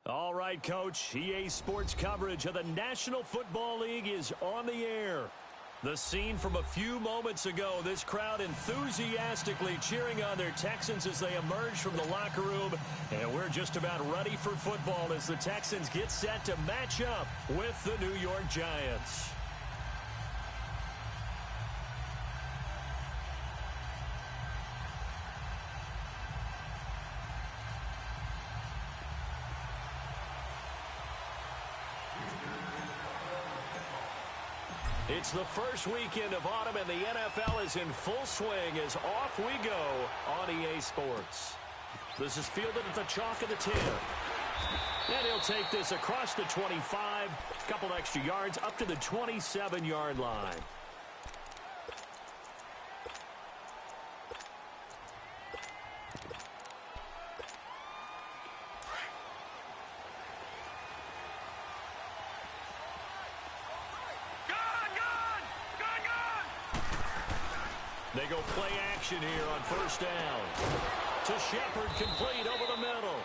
All right, Coach. EA Sports coverage of the National Football League is on the air. The scene from a few moments ago, this crowd enthusiastically cheering on their Texans as they emerge from the locker room. And we're just about ready for football as the Texans get set to match up with the New York Giants. It's the first weekend of autumn, and the NFL is in full swing as off we go on EA Sports. This is fielded at the chalk of the 10. And he'll take this across the 25, a couple extra yards up to the 27-yard line. They go play action here on first down. To Shepard, complete over the middle.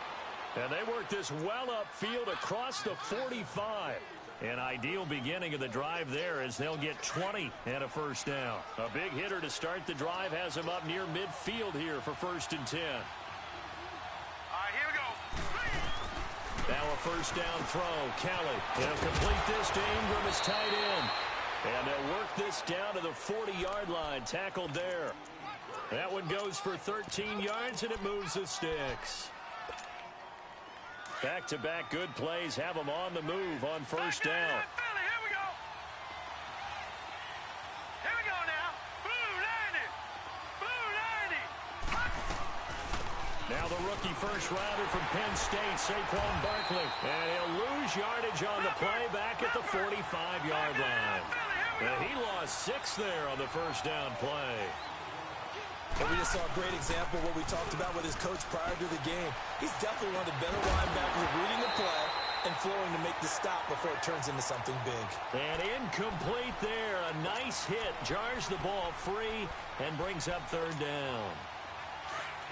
And they work this well upfield across the 45. An ideal beginning of the drive there as they'll get 20 and a first down. A big hitter to start the drive has him up near midfield here for 1st and 10. All right, here we go. Now a first down throw. Kelly. They'll complete this to Ingram as tight end. And they'll work this down to the 40-yard line, tackled there. That one goes for 13 yards, and it moves the sticks. Back-to-back good plays have them on the move on first down. Here we go. Here we go now. Blue 90. Blue 90. Now the rookie first-rounder from Penn State, Saquon Barkley. And he'll lose yardage on the play back at the 45-yard line. And he lost 6 there on the first down play. And we just saw a great example of what we talked about with his coach prior to the game. He's definitely one of the better linebackers at reading the play and flowing to make the stop before it turns into something big. And incomplete there. A nice hit. Jars the ball free and brings up 3rd down.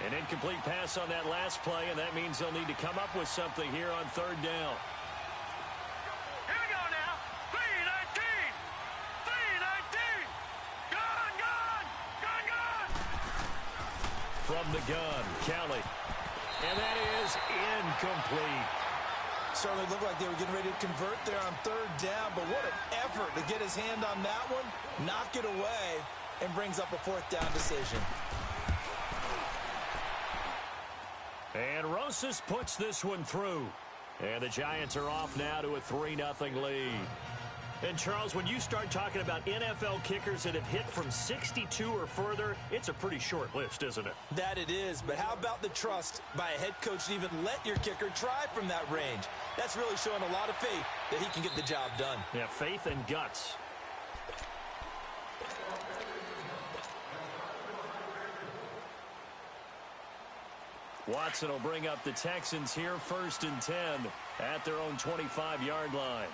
An incomplete pass on that last play, and that means they'll need to come up with something here on 3rd down. From the gun, Kelly. And that is incomplete. Certainly looked like they were getting ready to convert there on 3rd down, but what an effort to get his hand on that one, knock it away, and brings up a 4th down decision. And Rosas puts this one through. And the Giants are off now to a 3-0 lead. And, Charles, when you start talking about NFL kickers that have hit from 62 or further, it's a pretty short list, isn't it? That it is, but how about the trust by a head coach to even let your kicker try from that range? That's really showing a lot of faith that he can get the job done. Yeah, faith and guts. Watson will bring up the Texans here 1st and 10 at their own 25-yard line.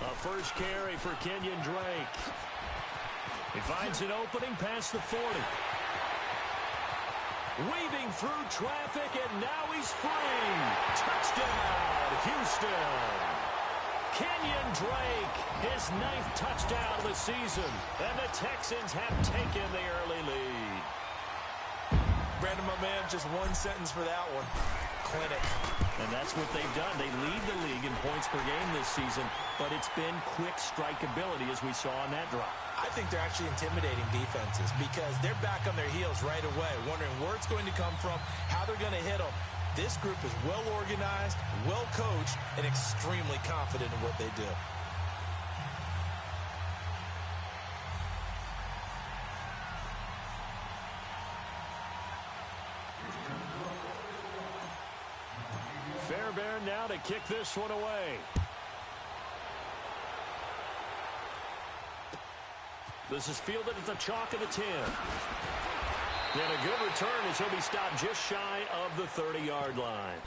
A first carry for Kenyon Drake. He finds an opening past the 40. Weaving through traffic, and now he's free. Touchdown, Houston. Kenyon Drake, his 9th touchdown of the season. And the Texans have taken the early lead. Brandon, my man, just one sentence for that one. Clinic. And that's what they've done. They lead the league in points per game this season, but it's been quick strikeability as we saw on that drive. I think they're actually intimidating defenses because they're back on their heels right away, wondering where it's going to come from, how they're going to hit them. This group is well organized, well coached, and extremely confident in what they do. Fairbairn now to kick this one away. This is fielded at the chalk of the 10. And a good return as he'll be stopped just shy of the 30-yard line.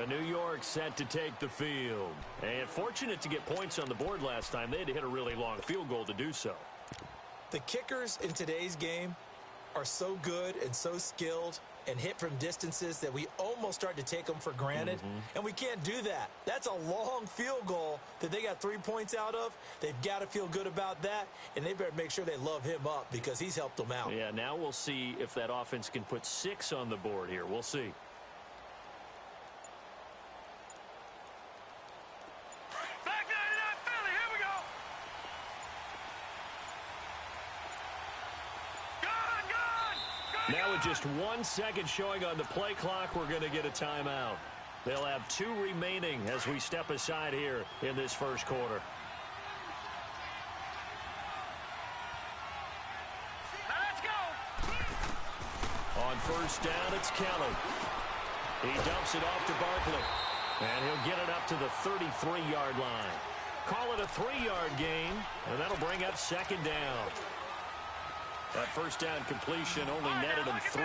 New York set to take the field. And fortunate to get points on the board last time. They had to hit a really long field goal to do so. The kickers in today's game are so good and so skilled and hit from distances that we almost start to take them for granted, and we can't do that. That's a long field goal that they got 3 points out of. They've got to feel good about that, and they better make sure they love him up because he's helped them out. Yeah, now we'll see if that offense can put 6 on the board here. We'll see. Back 99 Philly, here we go. Now with just 1 second showing on the play clock, we're going to get a timeout. They'll have 2 remaining as we step aside here in this first quarter. Let's go. On first down, it's Kelly. He dumps it off to Barkley. And he'll get it up to the 33-yard line. Call it a 3-yard gain, and that'll bring up second down. That first down completion only netted him 3.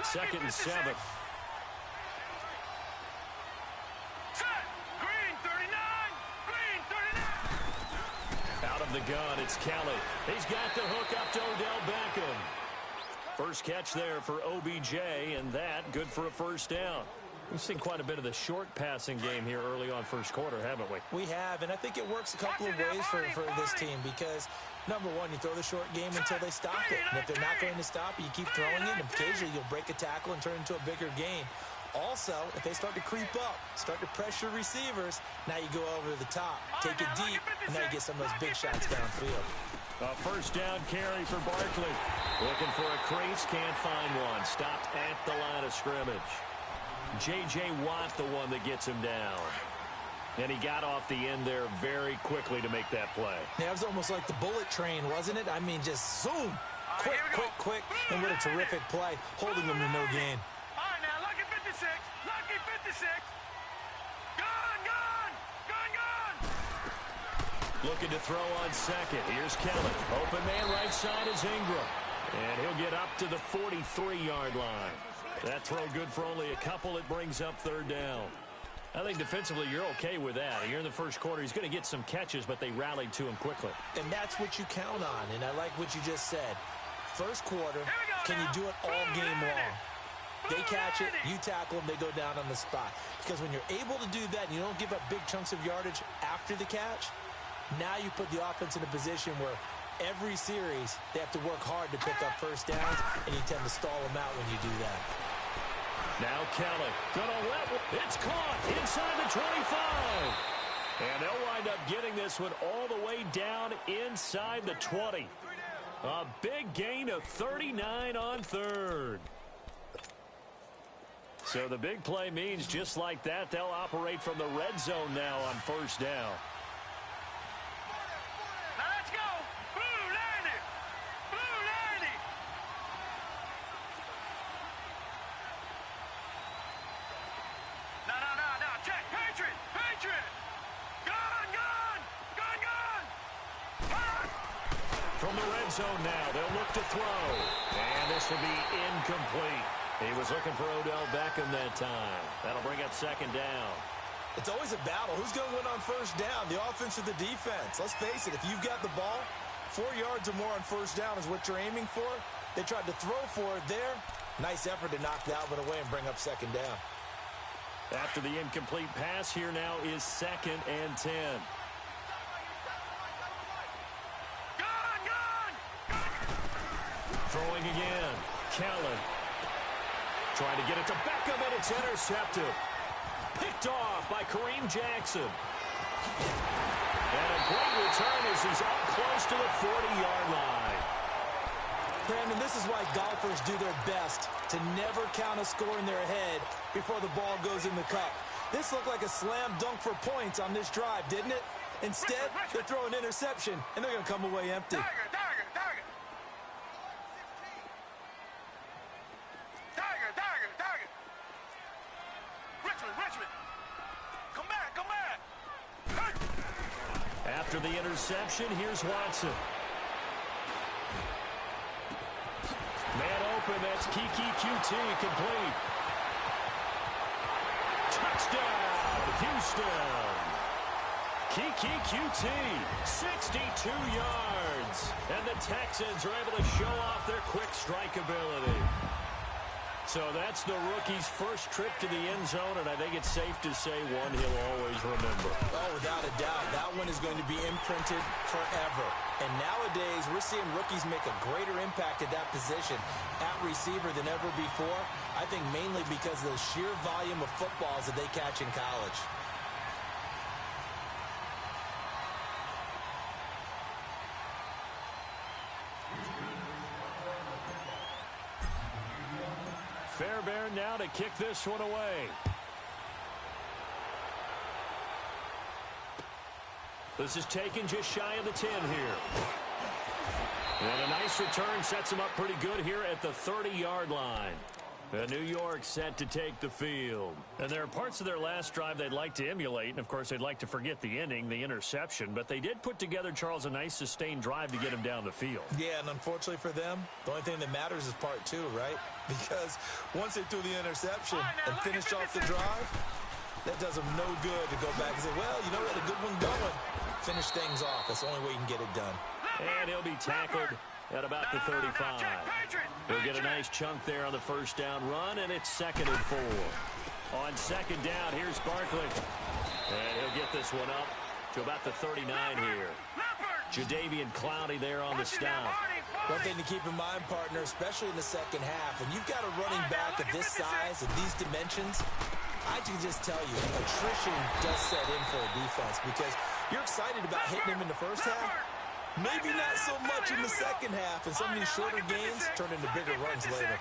Second and 7. Set. Green 39. Green 39. Out of the gun, it's Kelly. He's got the hook up to Odell Beckham. First catch there for OBJ, and that good for a first down. We've seen quite a bit of the short passing game here early on first quarter, haven't we? We have, and I think it works a couple of ways for this team because, number one, you throw the short game until they stop it. And if they're not going to stop it, you keep throwing it, and occasionally you'll break a tackle and turn it into a bigger gain. Also, if they start to creep up, start to pressure receivers, now you go over the top, take it deep, and now you get some of those big shots downfield. A first down carry for Barkley. Looking for a crease, can't find one. Stopped at the line of scrimmage. J.J. Watt, the one that gets him down. And he got off the end there very quickly to make that play. Yeah, it was almost like the bullet train, wasn't it? I mean, just zoom. Quick. And what a terrific play, holding them to no gain. All right, now, lucky 56. Lucky 56. Gone. Looking to throw on second. Here's Kelly. Open man right side is Ingram. And he'll get up to the 43-yard line. That throw good for only a couple. It brings up third down. I think defensively you're okay with that. Here in the first quarter, he's going to get some catches, but they rallied to him quickly. And that's what you count on, and I like what you just said. First quarter, can you do it all game long? They catch it, you tackle them, they go down on the spot. Because when you're able to do that and you don't give up big chunks of yardage after the catch, now you put the offense in a position where every series they have to work hard to pick up first downs, and you tend to stall them out when you do that. Now Kelly, gonna let it's caught inside the 25. And they'll wind up getting this one all the way down inside the 20. A big gain of 39 on third. So the big play means just like that, they'll operate from the red zone now on first down. Now let's go. Blue 90. Blue 90. No. Check. Patriot. Gone. From the red zone now, they'll look to throw. And this will be incomplete. He was looking for Odell Beckham that time. That'll bring up second down. It's always a battle. Who's going to win on first down, the offense or the defense? Let's face it, if you've got the ball, 4 yards or more on first down is what you're aiming for. They tried to throw for it there. Nice effort to knock Dalvin away and bring up second down. After the incomplete pass, here now is second and 10. Throwing again. Kelly. Trying to get it to Beckham, and it's intercepted. Picked off by Kareem Jackson. And a great return as he's up close to the 40-yard line. Brandon, this is why golfers do their best to never count a score in their head before the ball goes in the cup. This looked like a slam dunk for points on this drive, didn't it? Instead, they throw an interception, and they're going to come away empty. Tiger. Richmond. Come back. After the interception, here's Watson. Man open, that's Kiki QT, complete. Touchdown, Houston. Kiki QT, 62 yards. And the Texans are able to show off their quick strike ability. So that's the rookie's first trip to the end zone, and I think it's safe to say one he'll always remember. Oh, without a doubt, that one is going to be imprinted forever. And nowadays, we're seeing rookies make a greater impact at that position at receiver than ever before. I think mainly because of the sheer volume of footballs that they catch in college. Fairbairn now to kick this one away. This is taken just shy of the 10 here. And a nice return sets him up pretty good here at the 30-yard line. And New York set to take the field. And there are parts of their last drive they'd like to emulate. And, of course, they'd like to forget the ending, the interception. But they did put together, Charles, a nice sustained drive to get him down the field. Yeah, and unfortunately for them, the only thing that matters is part two, right? Because once they threw the interception and finished off the drive, that does them no good to go back and say, well, you know, we had a good one going. Finish things off. That's the only way you can get it done. And he'll be tackled at about the 35. He'll get a nice chunk there on the first down run, and it's 2nd and 4. On 2nd down, here's Barkley. And he'll get this one up to about the 39 here. Jadeveon Clowney there on the stop. One thing to keep in mind, partner, especially in the second half, when you've got a running back of this size and these dimensions, I can just tell you, attrition does set in for a defense because you're excited about hitting him in the first half. Maybe not so much in the second half, and some of these shorter gains turn into bigger runs later.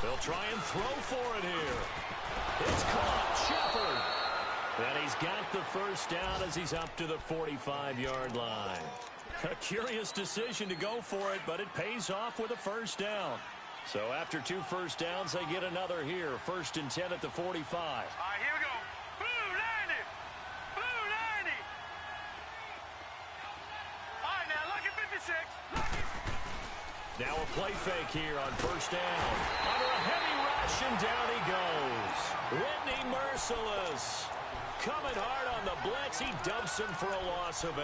They'll try and throw for it here. It's caught. Shepard. And he's got the first down as he's up to the 45-yard line. A curious decision to go for it, but it pays off with a first down. So after 2 first downs, they get another here. 1st and 10 at the 45. All right, here we go. Blue 90. Blue 90. All right, now look at 56. Now a play fake here on 1st down. Under a heavy rush, and down he goes. Whitney Merciless. Coming hard on the blitz. He dumps him for a loss of 8.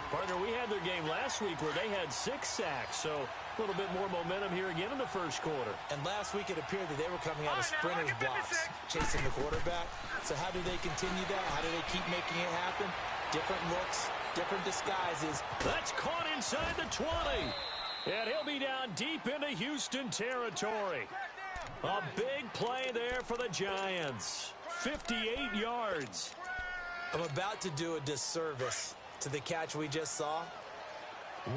Partner, we had their game last week where they had 6 sacks, so a little bit more momentum here again in the first quarter. And last week it appeared that they were coming out of sprinters blocks, chasing the quarterback. So how do they continue that? How do they keep making it happen? Different looks, different disguises. That's caught inside the 20. And he'll be down deep into Houston territory. A big play there for the Giants. 58 yards. I'm about to do a disservice to the catch we just saw.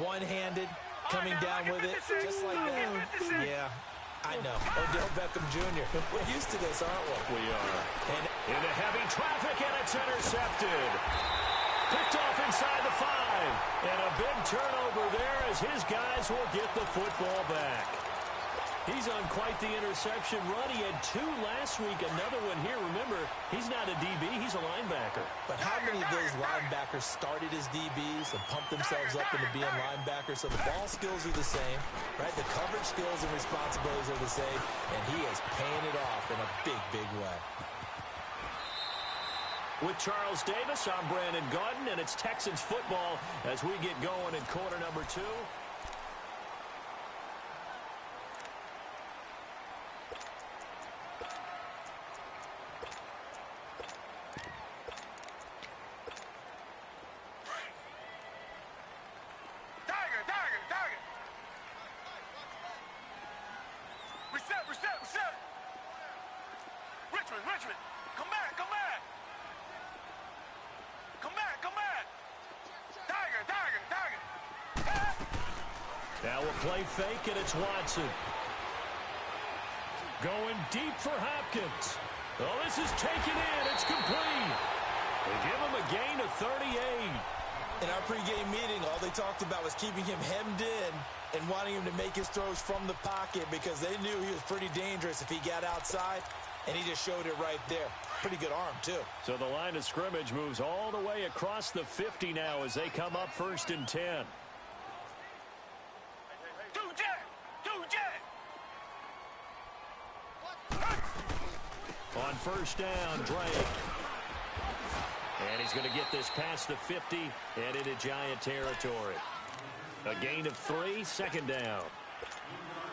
One-handed, coming down with it, just like that. Yeah, I know. Odell Beckham Jr. We're used to this, aren't we? We are. And into heavy traffic, and it's intercepted. Picked off inside the 5. And a big turnover there as his guys will get the football back. He's on quite the interception run. He had 2 last week, another one here. Remember, he's not a DB, he's a linebacker. But how many of those linebackers started as DBs and pumped themselves up into being linebackers? So the ball skills are the same, right? The coverage skills and responsibilities are the same, and he is paying it off in a big, big way. With Charles Davis, I'm Brandon Gaudin, and it's Texans football as we get going in quarter number 2. Richmond, come back. Come back. Tiger. Now a play fake, and it's Watson. Going deep for Hopkins. Oh, this is taken in. It's complete. They give him a gain of 38. In our pregame meeting, all they talked about was keeping him hemmed in and wanting him to make his throws from the pocket because they knew he was pretty dangerous if he got outside, and he just showed it right there. Pretty good arm, too. So the line of scrimmage moves all the way across the 50 now as they come up 1st and 10. on first down, Drake. And he's going to get this past the 50 and into Giant territory. A gain of 3, second down.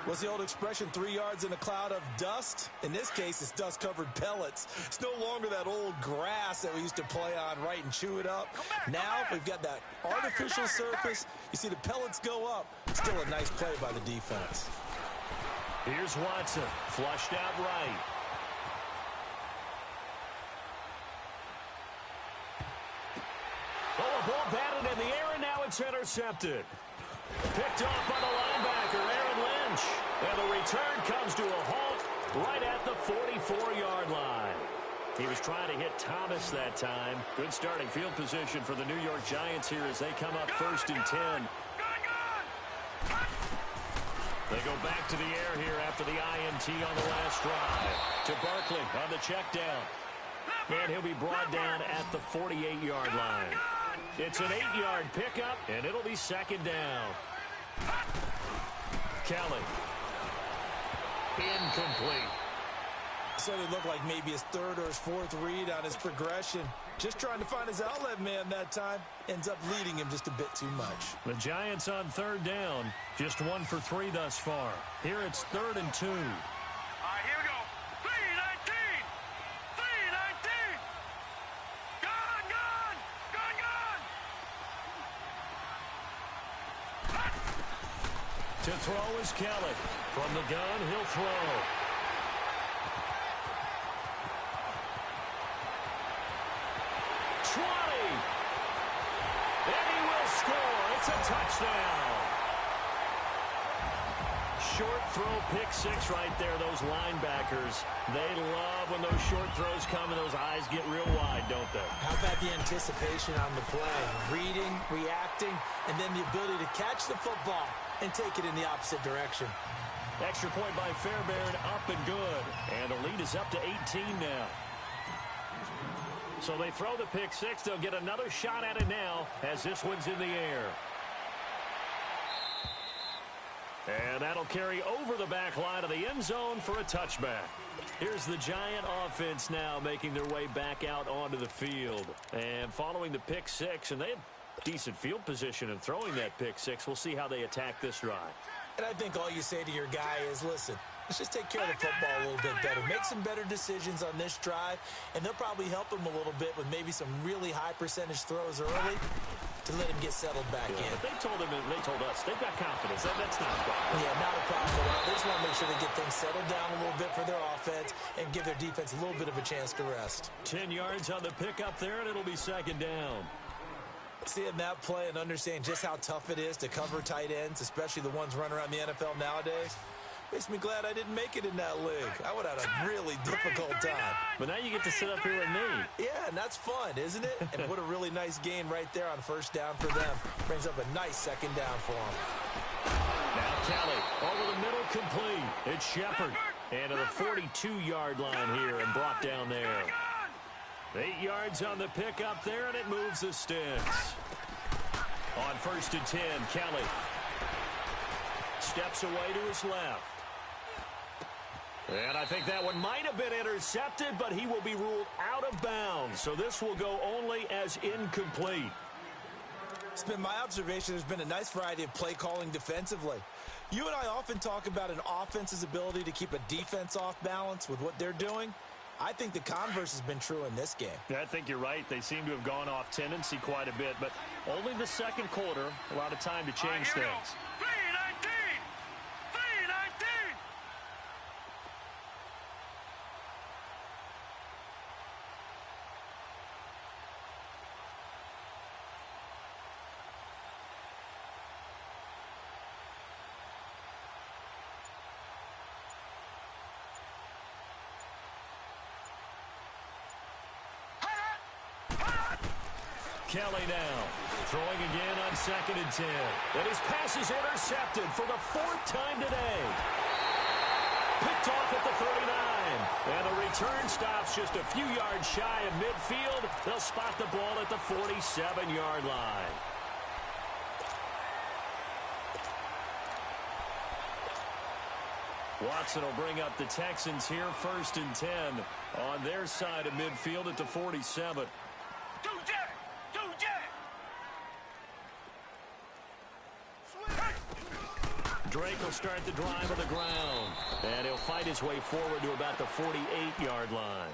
What's the old expression, 3 yards in a cloud of dust? In this case, it's dust-covered pellets. It's no longer that old grass that we used to play on, right, and chew it up. Now we've got that artificial surface. You see the pellets go up. Still a nice play by the defense. Here's Watson, flushed out right. Oh, a ball batted in the air, and now it's intercepted. Picked off by the linebacker, Aaron Lynch. And the return comes to a halt right at the 44-yard line. He was trying to hit Thomas that time. Good starting field position for the New York Giants here as they come up first and 10. They go back to the air here after the INT on the last drive. To Barkley on the check down. And he'll be brought down at the 48-yard line. It's an 8-yard pickup, and it'll be second down. Kelly. Incomplete. So it looked like maybe his third or his fourth read on his progression. Just trying to find his outlet man that time. Ends up leading him just a bit too much. The Giants on third down. Just 1 for 3 thus far. Here it's 3rd and 2. All right, here we go. 3-19. 3-19. Gone, gone. Gone, gone. To throw is Kelly. From the gun, he'll throw. And he will score. It's a touchdown. Short throw, pick 6 right there. Those linebackers, they love when those short throws come and those eyes get real wide, don't they? How about the anticipation on the play? Reading, reacting, and then the ability to catch the football and take it in the opposite direction. Extra point by Fairbairn, up and good. And the lead is up to 18 now. So they throw the pick 6. They'll get another shot at it now as this one's in the air. And that'll carry over the back line of the end zone for a touchback. Here's the Giant offense now making their way back out onto the field. And following the pick 6, and they have decent field position in throwing that pick 6. We'll see how they attack this drive. And I think all you say to your guy is, listen, let's just take care of the football a little bit better. Make some better decisions on this drive, and they'll probably help him a little bit with maybe some really high percentage throws early to let him get settled back in. They told us they've got confidence. That's not a problem. Yeah, not a problem. They just want to make sure they get things settled down a little bit for their offense and give their defense a little bit of a chance to rest. 10 yards on the pickup there, and it'll be second down. Seeing that play and understanding just how tough it is to cover tight ends, especially the ones running around the NFL nowadays, makes me glad I didn't make it in that league. I would have had a really difficult time. But now you get to sit up here with me. Yeah, and that's fun, isn't it? And what a really nice gain right there on first down for them. Brings up a nice second down for them. Now Kelly over the middle, complete. It's Shepard. And to the 42-yard line here and brought down there. 8 yards on the pickup there, and it moves the sticks. On first and 10, Kelly steps away to his left. And I think that one might have been intercepted, but he will be ruled out of bounds. So this will go only as incomplete. It's been my observation there's been a nice variety of play calling defensively. You and I often talk about an offense's ability to keep a defense off balance with what they're doing. I think the converse has been true in this game. Yeah, I think you're right. They seem to have gone off tendency quite a bit, but only the second quarter, a lot of time to change things. 3-19. 3-19. Kelly now throwing again on second and 10. And his pass is intercepted for the 4th time today. Picked off at the 39. And the return stops just a few yards shy of midfield. They'll spot the ball at the 47-yard line. Watson will bring up the Texans here, 1st and 10 on their side of midfield at the 47. Drake will start the drive on the ground, and he'll fight his way forward to about the 48-yard line.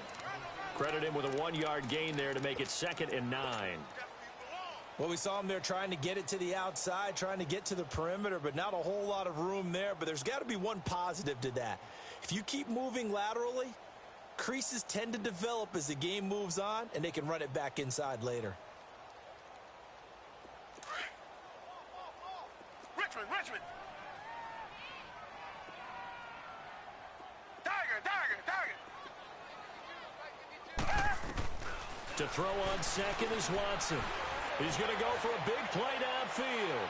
Credit him with a 1-yard gain there to make it 2nd and 9. Well, we saw him there trying to get it to the outside, trying to get to the perimeter, but not a whole lot of room there. But there's got to be one positive to that. If you keep moving laterally, creases tend to develop as the game moves on, and they can run it back inside later. Richmond. To throw on second is Watson. He's going to go for a big play downfield.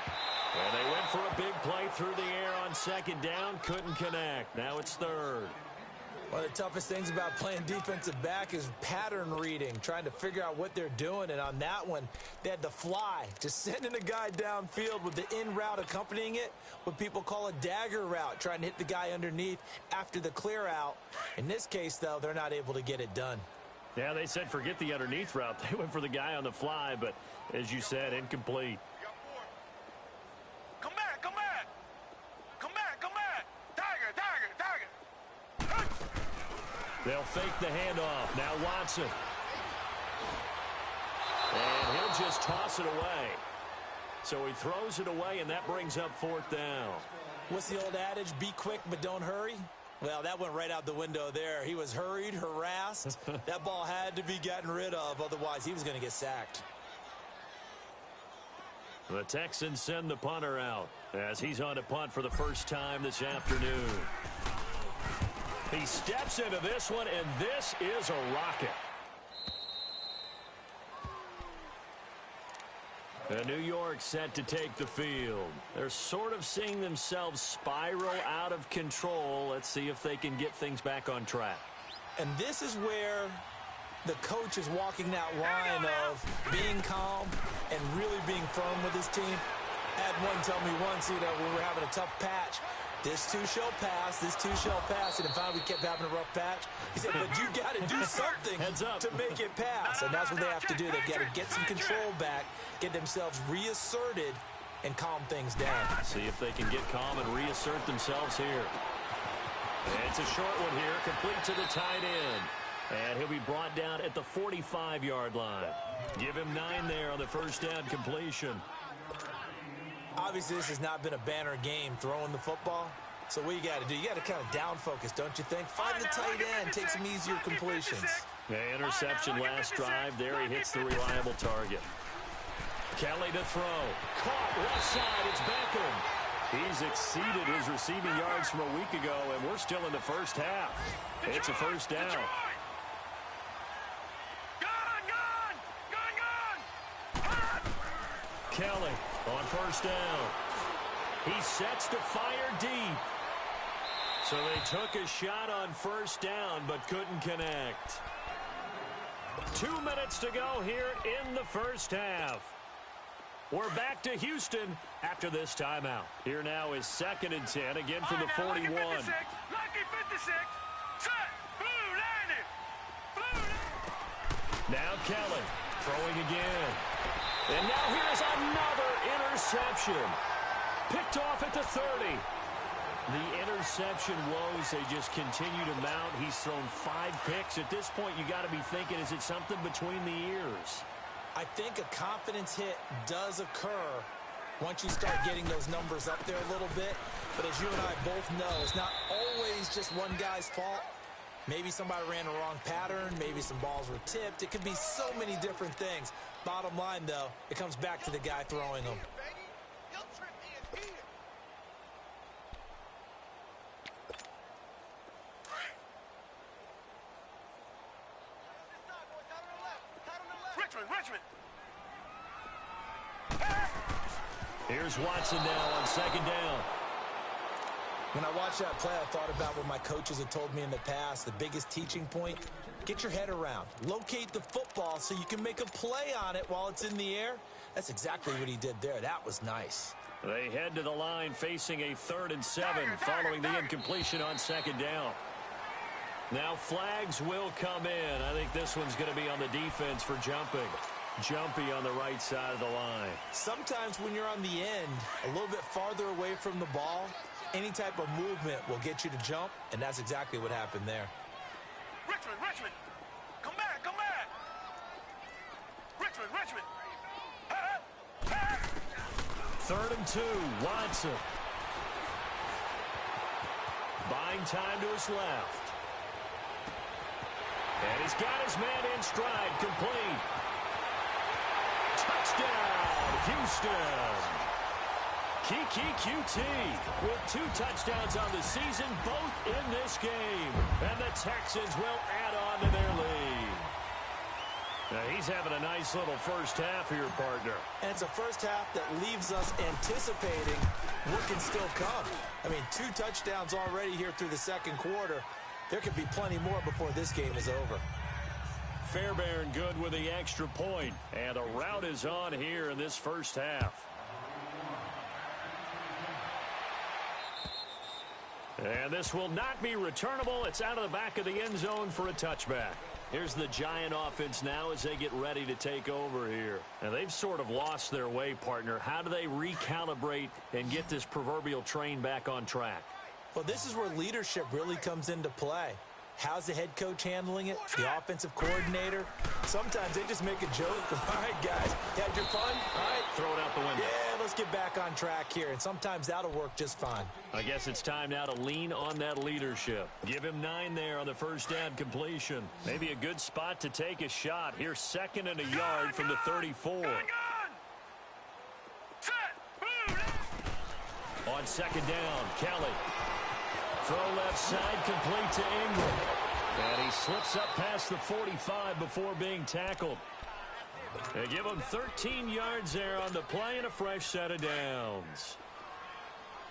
And they went for a big play through the air on 2nd down. Couldn't connect. Now it's 3rd. One of the toughest things about playing defensive back is pattern reading, trying to figure out what they're doing. And on that one, they had the fly, just sending a guy downfield with the in route accompanying it, what people call a dagger route, trying to hit the guy underneath after the clear out. In this case, though, they're not able to get it done. Yeah, they said forget the underneath route. They went for the guy on the fly, but as you said, incomplete. Come back. Tiger. They'll fake the handoff. Now Watson. And he'll just toss it away. So he throws it away, and that brings up 4th down. What's the old adage? Be quick, but don't hurry. Well, that went right out the window there. He was hurried, harassed. That ball had to be gotten rid of. Otherwise, he was going to get sacked. The Texans send the punter out as he's on a punt for the first time this afternoon. He steps into this one, and this is a rocket. New York set to take the field. They're sort of seeing themselves spiral out of control. Let's see if they can get things back on track. And this is where the coach is walking that line of being calm and really being firm with his team. I had one tell me once, when we were having a tough patch, this too shall pass, and finally we kept having a rough patch. He said, but you got to do something to make it pass, and that's what they have to do. They've got to get some control back, get themselves reasserted, and calm things down. See if they can get calm and reassert themselves here. And it's a short one here, complete to the tight end. And he'll be brought down at the 45-yard line. Give him 9 there on the first down completion. Obviously, this has not been a banner game throwing the football. So what you got to do, you got to kind of down focus, don't you think? Find the tight end, take some easier completions. The interception last drive. There he hits the reliable target. Kelly to throw. Caught left side. It's Beckham. He's exceeded his receiving yards from a week ago, and we're still in the first half. It's a first down. Kelly on first down. He sets to fire deep. So they took a shot on first down but couldn't connect. 2 minutes to go here in the first half. We're back to Houston after this timeout. Here now is 2nd and 10, again from the 41. Lucky 56. Set. Blue line it. Now Kelly throwing again. And now here's another interception. Picked off at the 30. The interception woes, they just continue to mount. He's thrown 5 picks. At this point, you got to be thinking, is it something between the ears? I think a confidence hit does occur once you start getting those numbers up there a little bit. But as you and I both know, it's not always just one guy's fault. Maybe somebody ran a wrong pattern. Maybe some balls were tipped. It could be so many different things. Bottom line, though, it comes back to the guy throwing them. Richmond. Here's Watson now on 2nd down. When I watched that play, I thought about what my coaches had told me in the past. The biggest teaching point, get your head around. Locate the football so you can make a play on it while it's in the air. That's exactly what he did there. That was nice. They head to the line facing a 3rd and 7 following the incompletion on 2nd down. Now flags will come in. I think this one's going to be on the defense for jumping. Jumpy on the right side of the line. Sometimes when you're on the end, a little bit farther away from the ball, any type of movement will get you to jump, and that's exactly what happened there. Richmond, come back, come back. Richmond. 3rd and 2, Watson. Buying time to his left. And he's got his man in stride, complete. Touchdown, Houston. Kiki QT with 2 touchdowns on the season, both in this game. And the Texans will add on to their lead. Now he's having a nice little first half here, partner. And it's a first half that leaves us anticipating what can still come. I mean, 2 touchdowns already here through the 2nd quarter. There could be plenty more before this game is over. Fairbairn good with the extra point. And a rout is on here in this first half. And this will not be returnable. It's out of the back of the end zone for a touchback. Here's the Giant offense now as they get ready to take over here. And they've sort of lost their way, partner. How do they recalibrate and get this proverbial train back on track? Well, this is where leadership really comes into play. How's the head coach handling it? The offensive coordinator? Sometimes they just make a joke. All right, guys, you had your fun? All right. Throw it out the window. Yeah, let's get back on track here. And sometimes that'll work just fine. I guess it's time now to lean on that leadership. Give him 9 there on the first down completion. Maybe a good spot to take a shot. Here's 2nd and a yard from the 34. On 2nd down, Kelly. Throw left side, complete to Ingram. And he slips up past the 45 before being tackled. They give him 13 yards there on the play and a fresh set of downs.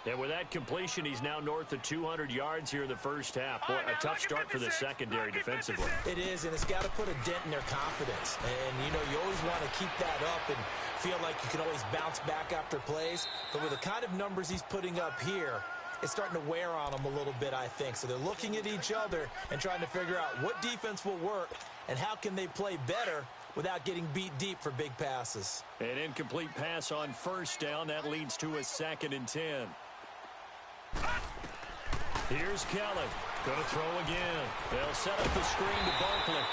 And with that completion, he's now north of 200 yards here in the first half. Boy, a tough start for the secondary defensively. It is, and it's got to put a dent in their confidence. And, you know, you always want to keep that up and feel like you can always bounce back after plays. But with the kind of numbers he's putting up here, it's starting to wear on them a little bit, I think. So they're looking at each other and trying to figure out what defense will work and how can they play better without getting beat deep for big passes. An incomplete pass on first down. That leads to a 2nd and 10. Here's Kelly. Going to throw again. They'll set up the screen to Barkley.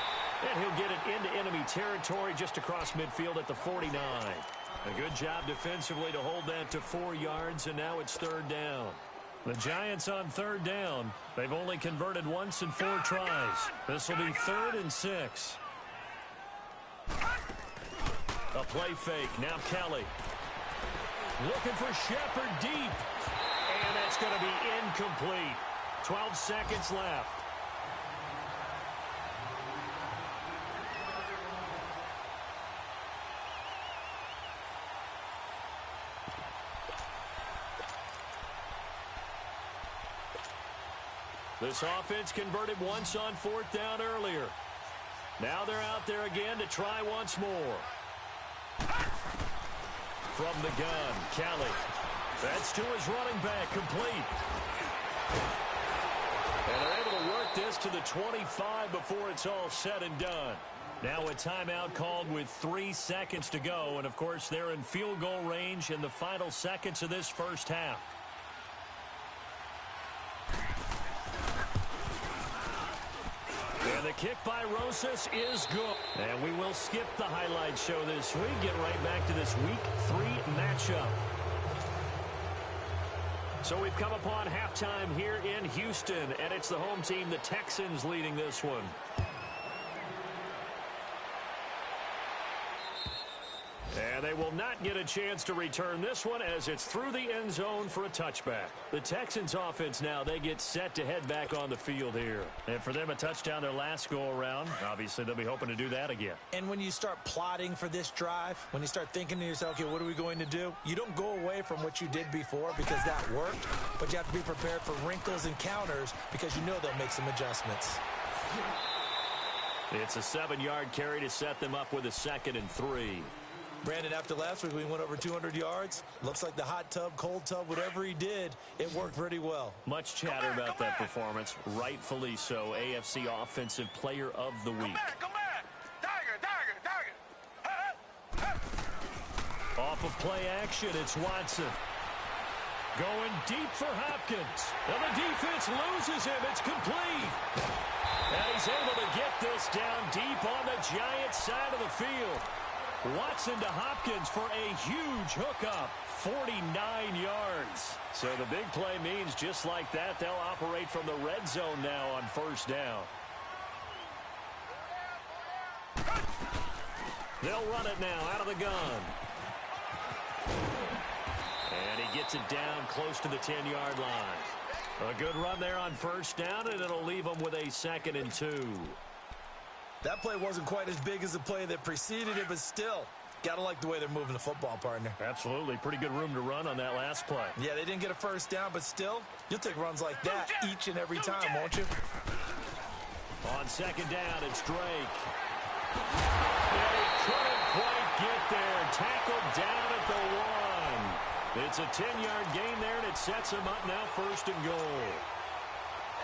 And he'll get it into enemy territory just across midfield at the 49. A good job defensively to hold that to 4 yards, and now it's 3rd down. The Giants on 3rd down. They've only converted once in 4 tries. This will be 3rd and 6. A play fake. Now Kelly. Looking for Shepard deep. And that's going to be incomplete. 12 seconds left. This offense converted once on 4th down earlier. Now they're out there again to try once more. From the gun, Kelly. That's to his running back, complete. And they're able to work this to the 25 before it's all said and done. Now a timeout called with 3 seconds to go. And, of course, they're in field goal range in the final seconds of this first half. And the kick by Rosas is good. And we will skip the highlight show this week. Get right back to this Week 3 matchup. So we've come upon halftime here in Houston, and it's the home team, the Texans, leading this one. And they will not get a chance to return this one as it's through the end zone for a touchback. The Texans offense now, they get set to head back on the field here. And for them, a touchdown their last go-around. Obviously, they'll be hoping to do that again. And when you start plotting for this drive, when you start thinking to yourself, okay, what are we going to do? You don't go away from what you did before because that worked, but you have to be prepared for wrinkles and counters because you know they'll make some adjustments. It's a 7-yard carry to set them up with a 2nd and 3. Brandon, after last week, we went over 200 yards. Looks like the hot tub, cold tub, whatever he did, it worked pretty well. Much chatter about that performance. Rightfully so. AFC Offensive Player of the Week. Come back. Tiger. Off of play action, it's Watson. Going deep for Hopkins. And the defense loses him. It's complete. And he's able to get this down deep on the Giants side of the field. Watson to Hopkins for a huge hookup. 49 yards. So the big play means just like that, they'll operate from the red zone now on first down. They'll run it now out of the gun. And he gets it down close to the 10-yard line. A good run there on first down, and it'll leave them with a 2nd and 2. That play wasn't quite as big as the play that preceded it, but still, got to like the way they're moving the football, partner. Absolutely. Pretty good room to run on that last play. Yeah, they didn't get a first down, but still, you'll take runs like that each and every time, won't you? On 2nd down, it's Drake. And he couldn't quite get there. Tackled down at the 1. It's a 10-yard gain there, and it sets him up now 1st and goal.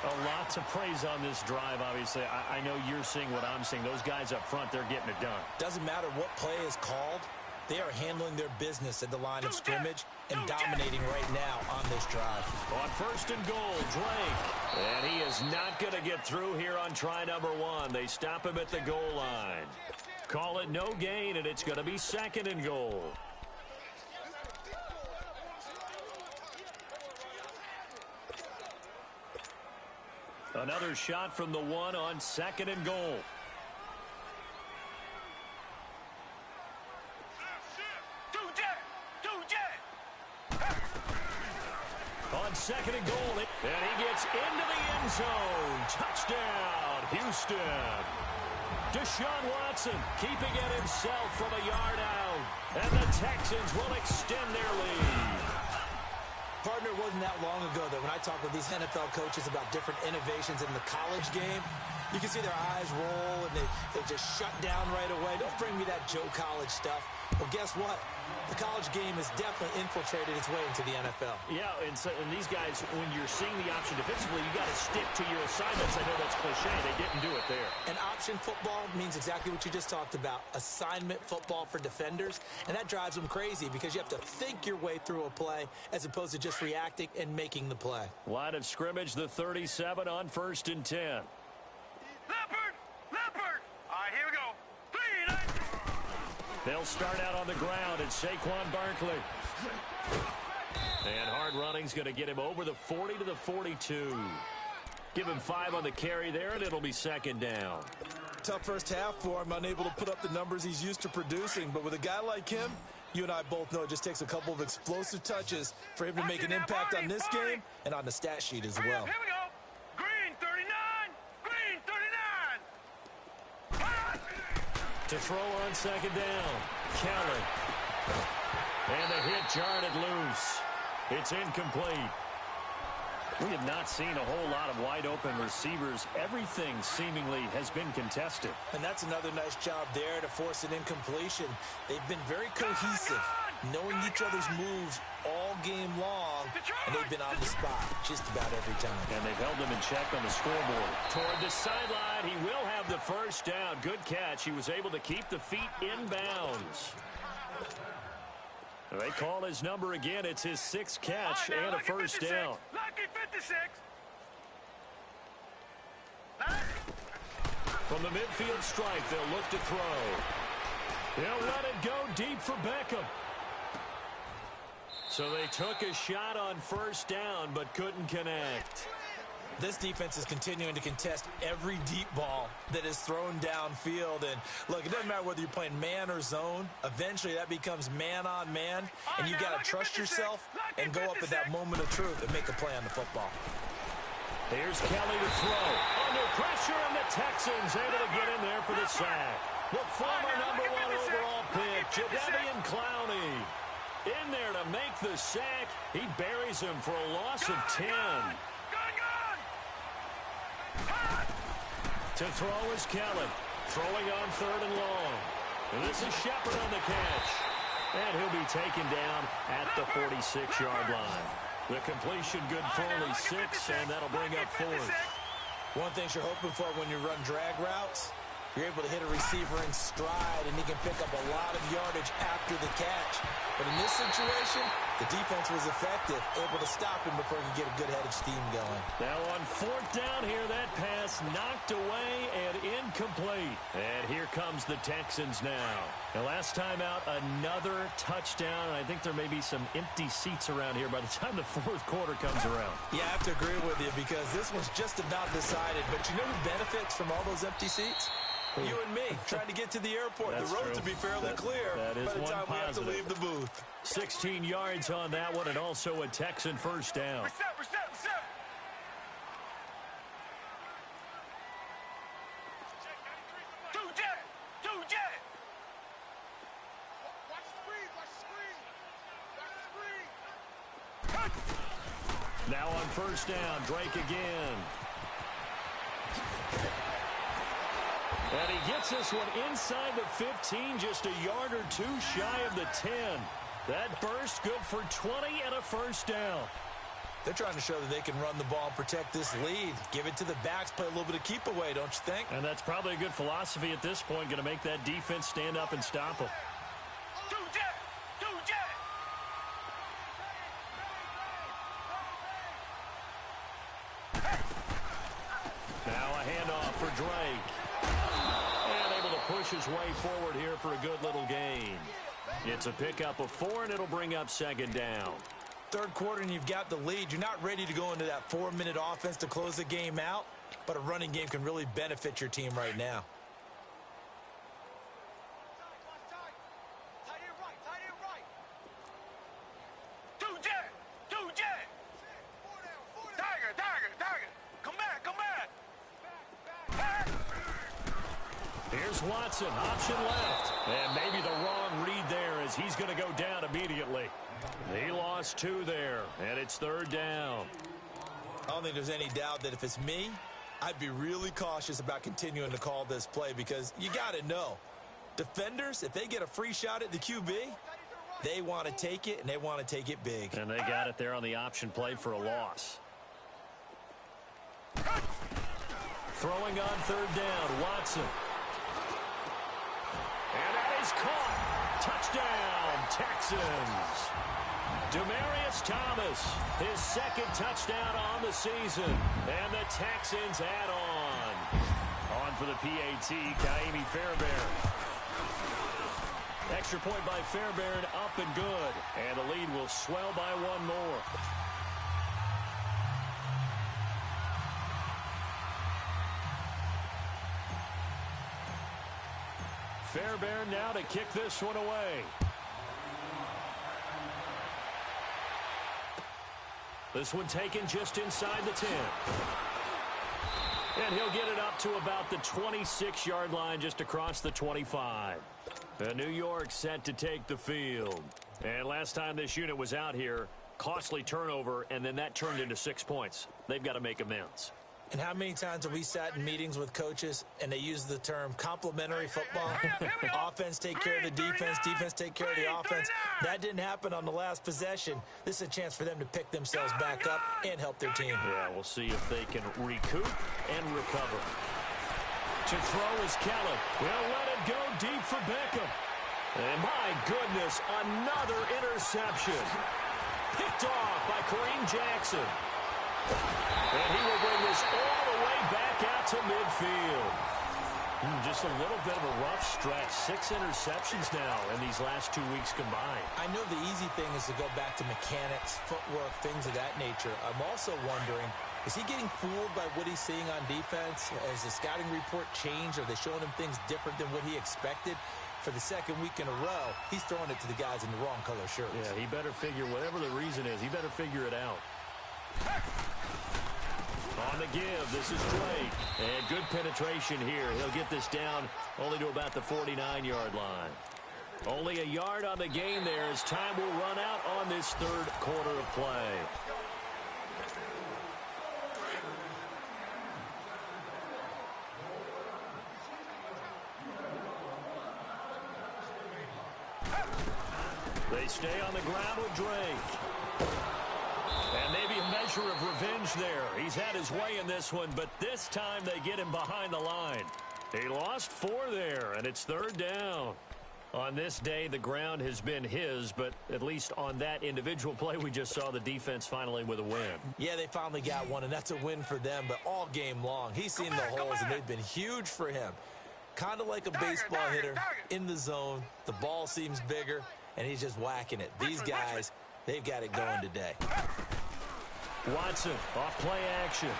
A lot to praise on this drive, obviously. I know you're seeing what I'm seeing. Those guys up front, they're getting it done. Doesn't matter what play is called. They are handling their business at the line of scrimmage and dominating right now on this drive. On 1st and goal, Drake. And he is not going to get through here on try number 1. They stop him at the goal line. Call it no gain, and it's going to be 2nd and goal. Another shot from the 1 on 2nd and goal. On 2nd and goal, and he gets into the end zone. Touchdown, Houston. Deshaun Watson keeping it himself from a yard out. And the Texans will extend their lead. Partner, it wasn't that long ago that when I talk with these NFL coaches about different innovations in the college game, you can see their eyes roll and they just shut down right away. Don't bring me that Joe College stuff. Well, guess what? The college game has definitely infiltrated its way into the NFL. Yeah, and these guys, when you're seeing the option defensively, you got to stick to your assignments. I know that's cliche. They didn't do it there. And option football means exactly what you just talked about, assignment football for defenders. And that drives them crazy because you have to think your way through a play as opposed to just reacting and making the play. Line of scrimmage, the 37 on 1st and 10. Leopard. All right, here we go. They'll start out on the ground. It's Saquon Barkley. And hard running's going to get him over the 40 to the 42. Give him 5 on the carry there, and it'll be 2nd down. Tough first half for him, unable to put up the numbers he's used to producing. But with a guy like him, you and I both know it just takes a couple of explosive touches for him to make an impact on this game and on the stat sheet as well. Here we go. Green 39. To throw on 2nd down, Kelly. And the hit jarred it loose. It's incomplete. We have not seen a whole lot of wide-open receivers. Everything seemingly has been contested. And that's another nice job there to force an incompletion. They've been very cohesive, knowing each other's moves all game long, and they've been on the spot just about every time. And they've held them in check on the scoreboard. Toward the sideline, he will have the first down. Good catch. He was able to keep the feet in bounds. They call his number again. It's his 6th catch and a first down. Lucky 56. From the midfield stripe, they'll look to throw. They'll let it go deep for Beckham. So they took a shot on first down, but couldn't connect. This defense is continuing to contest every deep ball that is thrown downfield. And, look, it doesn't matter whether you're playing man or zone. Eventually, that becomes man-on-man, and you've got to trust yourself and go up at that moment of truth and make a play on the football. Here's Kelly to throw. Under pressure, and the Texans able to get in there for the sack. The former number 1 overall pick, Jadeveon Clowney. In there to make the sack. He buries him for a loss of 10. To throw is Kelly. Throwing on 3rd and long. And this is Shepard on the catch. And he'll be taken down at the 46-yard line. The completion good for only 6, and that'll bring up 4th. One thing you're hoping for when you run drag routes, you're able to hit a receiver in stride, and he can pick up a lot of yardage after the catch. But in this situation, the defense was effective, able to stop him before he could get a good head of steam going. Now on 4th down here, that pass knocked away and incomplete. And here comes the Texans now. The last time out, another touchdown. And I think there may be some empty seats around here by the time the 4th quarter comes around. Yeah, I have to agree with you because this one's just about decided. But you know who benefits from all those empty seats? You and me, trying to get to the airport. That's the road true. to be fairly clear that is by the time we have to leave the booth. 16 yards on that one, and also a Texan first down. Reset. Two jet. Watch the screen. Now on first down, Drake again. And he gets this one inside the 15, just a yard or 2 shy of the 10. That burst good for 20 and a first down. They're trying to show that they can run the ball and protect this lead. Give it to the backs, play a little bit of keep away, don't you think? And that's probably a good philosophy at this point, going to make that defense stand up and stop them. Two jet. Now a handoff for Drake. And able to push his way forward here for a good little gain. It's a pickup of 4, and it'll bring up 2nd down. 3rd quarter, and you've got the lead. You're not ready to go into that 4-minute offense to close the game out, but a running game can really benefit your team right now. Two jet. Tiger. Come back. Here's Watson, option left. And maybe the wrong read there as he's going to go down immediately. He lost 2 there, and it's 3rd down. I don't think there's any doubt that if it's me, I'd be really cautious about continuing to call this play because you got to know, defenders, if they get a free shot at the QB, they want to take it, and they want to take it big. And they got it there on the option play for a loss. Throwing on 3rd down, Watson. And that is caught. Touchdown, Texans. Demaryius Thomas, his 2nd touchdown on the season. And the Texans add on. On for the PAT, Kaimi Fairbairn. Extra point by Fairbairn, up and good. And the lead will swell by 1 more. Fairbairn now to kick this one away. This one taken just inside the 10. And he'll get it up to about the 26-yard line, just across the 25. New York set to take the field. And last time this unit was out here, costly turnover, and then that turned into 6 points. They've got to make amends. And how many times have we sat in meetings with coaches and they use the term complementary football? Offense take care of the defense, defense take care of the offense. That didn't happen on the last possession. This is a chance for them to pick themselves back up and help their team. Yeah, we'll see if they can recoup and recover. To throw is Kelly. He'll let it go deep for Beckham. And my goodness, another interception. Picked off by Kareem Jackson. And he will bring this all the way back out to midfield. Just a little bit of a rough stretch. 6 interceptions now in these last 2 weeks combined. I know the easy thing is to go back to mechanics, footwork, things of that nature. I'm also wondering, is he getting fooled by what he's seeing on defense? Has the scouting report changed? Are they showing him things different than what he expected? For the 2nd week in a row, he's throwing it to the guys in the wrong color shirts. Yeah, he better figure, whatever the reason is, he better figure it out. On the give, this is Drake. And good penetration here. He'll get this down only to about the 49-yard line. Only a yard on the gain there as time will run out on this 3rd quarter of play. They stay on the ground with Drake. And maybe a measure of revenge there. He's had his way in this one, but this time they get him behind the line. He lost 4 there, and it's 3rd down. On this day, the ground has been his, but at least on that individual play, we just saw the defense finally with a win. Yeah, they finally got one, and that's a win for them, but all game long, he's seen the holes, and they've been huge for him. Kind of like a baseball hitter in the zone. The ball seems bigger, and he's just whacking it. These guys, they've got it going today. Watson off play action.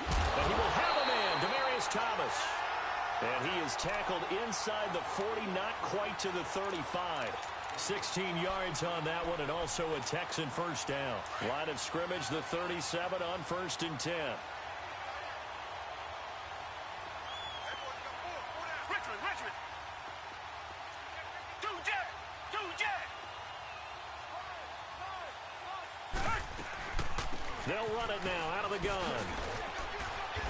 And he will have a man, Demaryius Thomas. And he is tackled inside the 40, not quite to the 35. 16 yards on that one, and also a Texan first down. Line of scrimmage, the 37 on 1st and 10. Richmond. Two jet. They'll run it now out of the gun.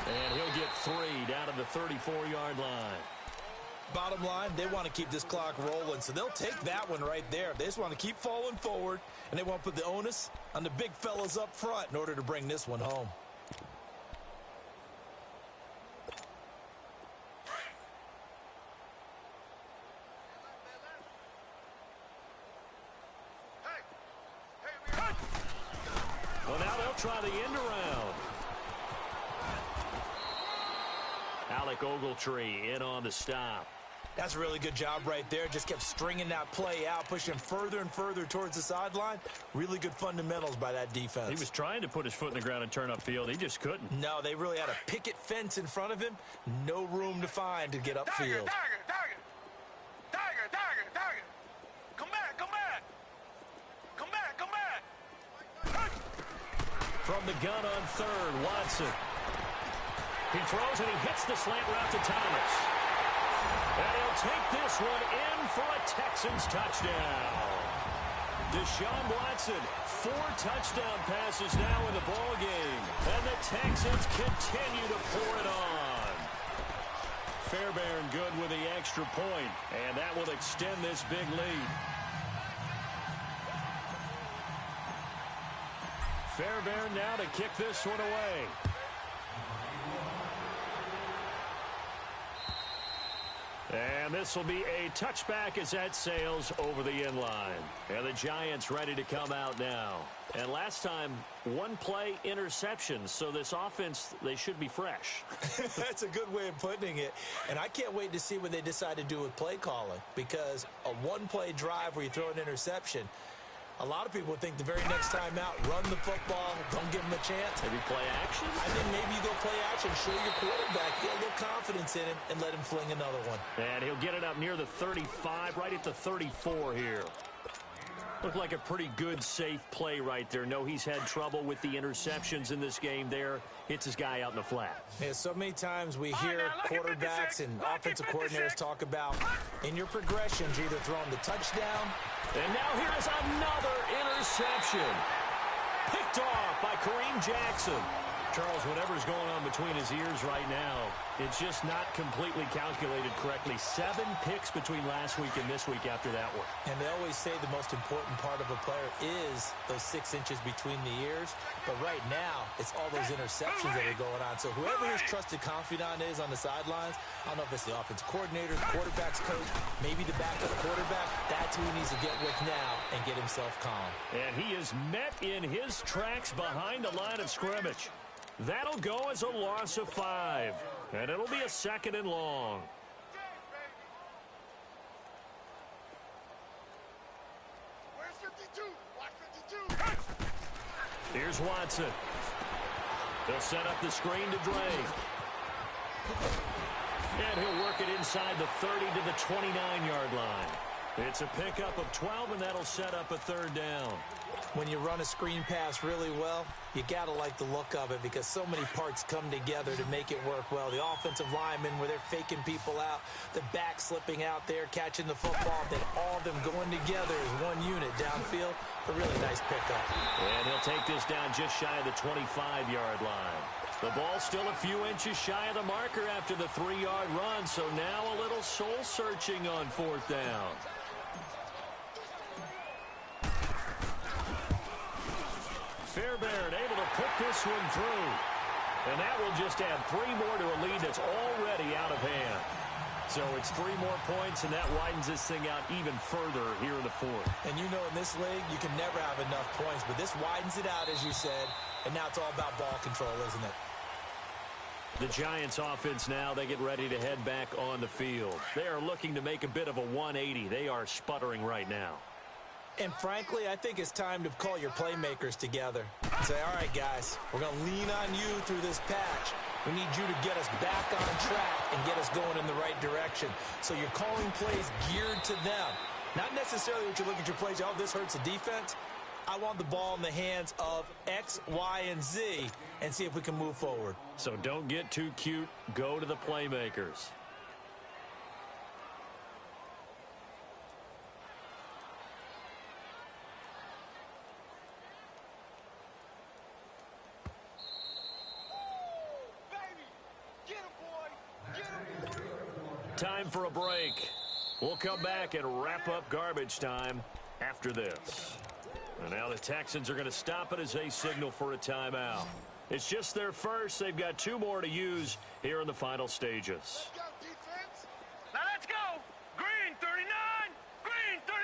And he'll get 3 down to the 34-yard line. Bottom line, they want to keep this clock rolling, so they'll take that one right there. They just want to keep falling forward, and they want to put the onus on the big fellas up front in order to bring this one home. Well, now they'll try the end around. Alec Ogletree in on the stop. That's a really good job right there. Just kept stringing that play out, pushing further and further towards the sideline. Really good fundamentals by that defense. He was trying to put his foot in the ground and turn upfield. He just couldn't. No, they really had a picket fence in front of him. No room to find to get upfield. Tiger. Come back. From the gun on 3rd, Watson. He throws and he hits the slant route to Thomas. And he'll take this one in for a Texans touchdown. Deshaun Watson, 4 touchdown passes now in the ball game. And the Texans continue to pour it on. Fairbairn good with the extra point, and that will extend this big lead. Fairbairn now to kick this one away. And this will be a touchback as that sails over the end line. And the Giants ready to come out now. And last time, 1 play interception. So this offense, they should be fresh. That's a good way of putting it. And I can't wait to see what they decide to do with play calling. Because a 1-play drive where you throw an interception, a lot of people think the very next time out, run the football, don't give them a chance. Maybe play action? I think maybe you go play action, show your quarterback, get a little confidence in him, and let him fling another one. And he'll get it up near the 35, right at the 34 here. Looked like a pretty good, safe play right there. No, he's had trouble with the interceptions in this game there. Hits his guy out in the flat. Yeah, so many times we hear quarterbacks and offensive coordinators talk about, in your progressions, you're either throwing the touchdown. And now here is another interception. Picked off by Kareem Jackson. Charles, whatever's going on between his ears right now, it's just not completely calculated correctly. 7 picks between last week and this week after that one. And they always say the most important part of a player is those 6 inches between the ears. But right now, it's all those interceptions that are going on. So whoever his trusted confidant is on the sidelines, I don't know if it's the offensive coordinator, the quarterback's coach, maybe the backup quarterback, that's who he needs to get with now and get himself calm. And he is met in his tracks behind the line of scrimmage. That'll go as a loss of 5. And it'll be a 2nd and long. Where's 52? Watch 52. Here's Watson. They'll set up the screen to Drake. And he'll work it inside the 30 to the 29-yard line. It's a pickup of 12, and that'll set up a 3rd down. When you run a screen pass really well, you got to like the look of it because so many parts come together to make it work well. The offensive linemen, where they're faking people out, the back slipping out there, catching the football, then all of them going together as one unit downfield. A really nice pickup. And he'll take this down just shy of the 25-yard line. The ball still a few inches shy of the marker after the 3-yard run, so now a little soul-searching on 4th down. Fairbairn able to put this one through. And that will just add 3 more to a lead that's already out of hand. So it's 3 more points, and that widens this thing out even further here in the 4th. And you know in this league, you can never have enough points, but this widens it out, as you said, and now it's all about ball control, isn't it? The Giants offense now, they get ready to head back on the field. They are looking to make a bit of a 180. They are sputtering right now. And frankly, I think it's time to call your playmakers together and say, all right, guys, we're going to lean on you through this patch. We need you to get us back on track and get us going in the right direction. So you're calling plays geared to them. Not necessarily what you look at your plays, oh, this hurts the defense. I want the ball in the hands of X, Y, and Z and see if we can move forward. So don't get too cute. Go to the playmakers. Time for a break. We'll come back and wrap up garbage time after this. And now the Texans are going to stop it as they signal for a timeout. It's just their first. They've got 2 more to use here in the final stages. Let's go, defense. Now let's go. Green 39. Green 39.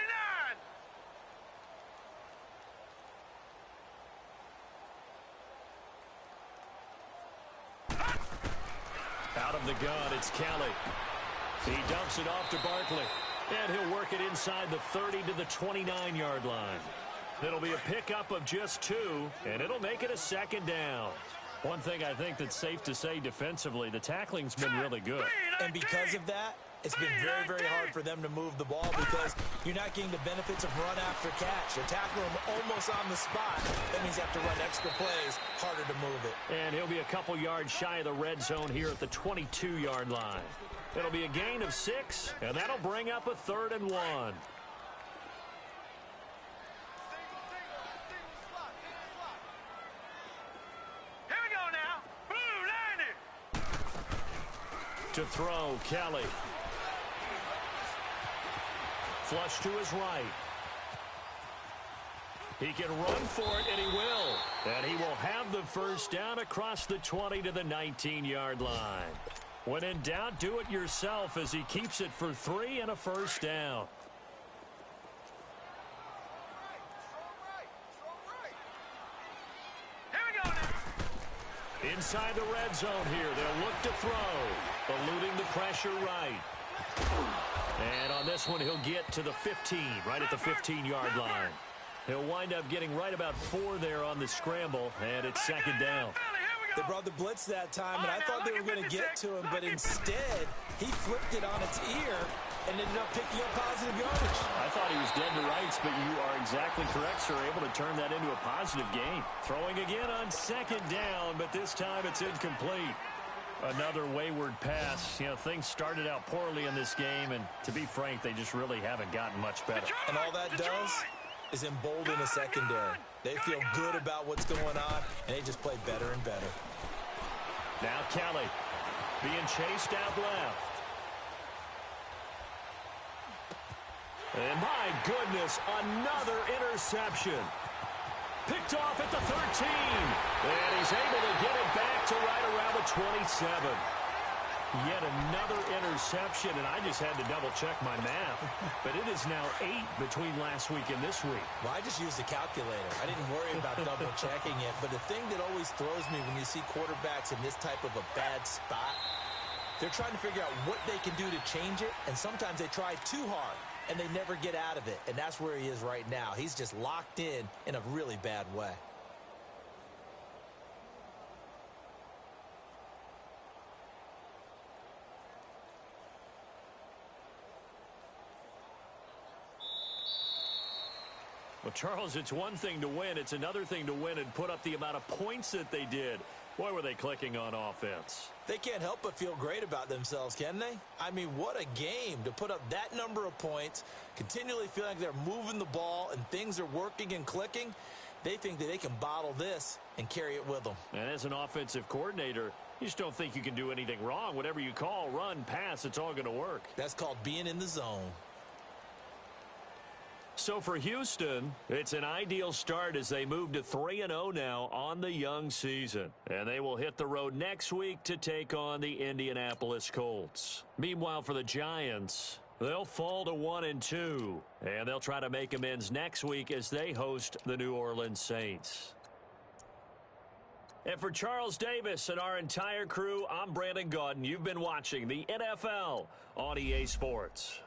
Out of the gun, it's Kelly. He dumps it off to Barkley. And he'll work it inside the 30 to the 29-yard line. It'll be a pickup of just 2, and it'll make it a 2nd down. One thing I think that's safe to say defensively, the tackling's been really good. And because of that, it's been very, very hard for them to move the ball because you're not getting the benefits of run after catch. They're tackling them almost on the spot. That means you have to run extra plays, harder to move it. And he'll be a couple yards shy of the red zone here at the 22-yard line. It'll be a gain of 6, and that'll bring up a 3rd and 1. Here we go now. Blue line it. To throw, Kelly. Flush to his right. He can run for it, and he will. And he will have the first down across the 20 to the 19-yard line. When in doubt, do it yourself as he keeps it for 3 and a first down. Here we go now. Inside the red zone here, they'll look to throw. Eluding the pressure right. And on this one, he'll get to the 15, right at the 15-yard line. He'll wind up getting right about 4 there on the scramble, and it's 2nd down. They brought the blitz that time, and I thought they were going to get to him, but instead, he flipped it on its ear and ended up picking up positive yardage. I thought he was dead to rights, but you are exactly correct, sir. Able to turn that into a positive gain. Throwing again on 2nd down, but this time it's incomplete. Another wayward pass. You know, things started out poorly in this game, and to be frank, they just really haven't gotten much better. And all that does is embolden the secondary. They feel good about what's going on, and they just play better and better. Now Kelly being chased out left. And my goodness, another interception. Picked off at the 13. And he's able to get it back to right around the 27. Yet another interception, and I just had to double-check my math. But it is now 8 between last week and this week. Well, I just used a calculator. I didn't worry about double-checking it. But the thing that always throws me when you see quarterbacks in this type of a bad spot, they're trying to figure out what they can do to change it, and sometimes they try too hard, and they never get out of it. And that's where he is right now. He's just locked in a really bad way. Well, Charles, it's one thing to win. It's another thing to win and put up the amount of points that they did. Boy, were they clicking on offense. They can't help but feel great about themselves, can they? I mean, what a game to put up that number of points, continually feeling like they're moving the ball and things are working and clicking. They think that they can bottle this and carry it with them. And as an offensive coordinator, you just don't think you can do anything wrong. Whatever you call, run, pass, it's all going to work. That's called being in the zone. So for Houston, it's an ideal start as they move to 3-0 now on the young season. And they will hit the road next week to take on the Indianapolis Colts. Meanwhile, for the Giants, they'll fall to 1-2. And they'll try to make amends next week as they host the New Orleans Saints. And for Charles Davis and our entire crew, I'm Brandon Gaudin. You've been watching the NFL on EA Sports.